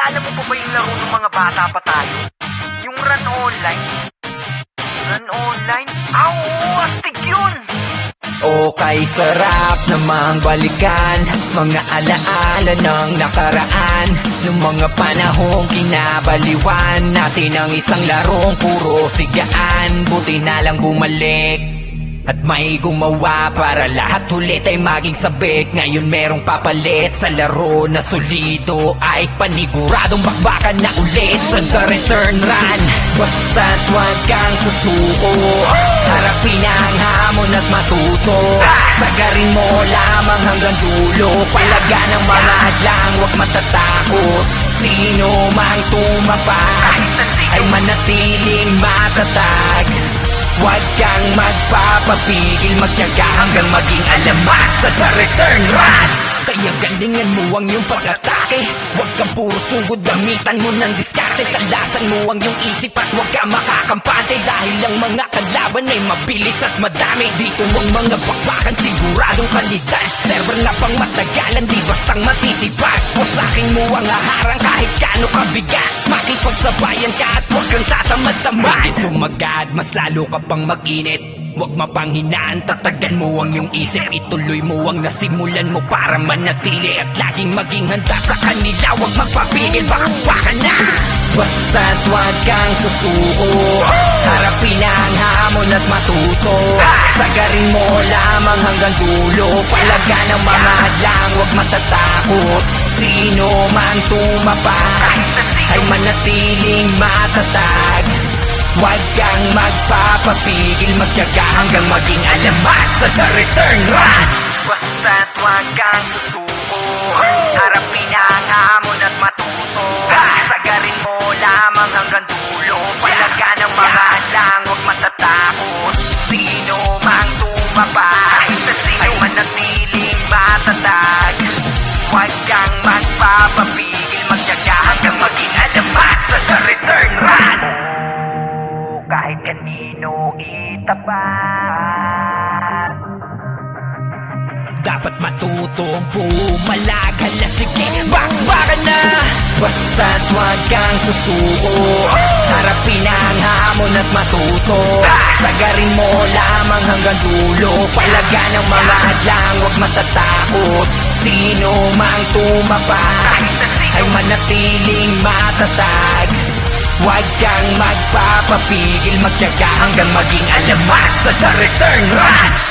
Naalala mo pa ba yung laro ng mga bata pa tayo? Yung Run Online? Run Online? Ah, oo! Astig yun! Okay, sarap namang balikan mga alaala ng nakaraan, ng mga panahong kinabaliwan natin ang isang larong puro sigaan. Buti na lang bumalik at may gumawa para lahat ulit ay maging sabik. Ngayon merong papalit sa laro na solido, ay paniguradong bakbakan na ulit sa the return run. Basta't huwag kang susuko, harapin ang hamon at matuto. Sagarin mo lamang hanggang dulo, palaga ng mga hadlang, huwag matatakot. Sino mang tumapak ay manatiling matatag. Huwag kang magpapapigil, magtiyaga hanggang maging alamat sa the return run. Kaya galingan mo ang iyong pag-atake, huwag kang puro sugod, gamitan mo ng diskarte. Talasan mo ang iyong isip at huwag kang makakampante, dahil ang mga kalaban ay mabilis at madami. Dito ang mga bakbakan siguradong kalidad, server na pang matagalan, di bastang matitibag. Pusaking mo ang haharang kahit kano kabigat, makipagsabayan ka at huwag kang tatamad-tamad. Sige sumagad, mas lalo ka pang mag-init, huwag mapanghinaan, tatagan mo ang iyong isip. Ituloy mo ang nasimulan mo para manatili, at laging maging handa sa kanila, huwag magpapigil, bakbakan na. Basta't huwag kang susuko, harapin ang hamon at matuto. Sagarin mo lamang hanggang dulo, palaga ng mga hadlang, huwag matatakot. Sino mang tumapak ay manatiling matatag. Huwag kang magpapapigil, magtiyaga hanggang maging alamat sa the return run. Basta't huwag kang susuko, harapin ang hamon at matuto. Sagarin mo lamang hanggang dulo, palaga ng mga hadlang, huwag matatakot. Sino mang tumapak ay manatiling matatag. Huwag kang magpapapigil, magtiyaga hanggang maging alamat sa the return run. Kahit kanino itapat, dapat matutong bumalag. Hala sige, bakbakan na. Basta't huwag kang susuko, harapin ang hamon at matuto. Sagarin mo lamang hanggang dulo, palaga ng mga hadlang, huwag matatakot. Sino mang tumapak ay manatiling matatag. Huwag kang magpapapigil, magtiyaga hanggang maging alamat sa the return run.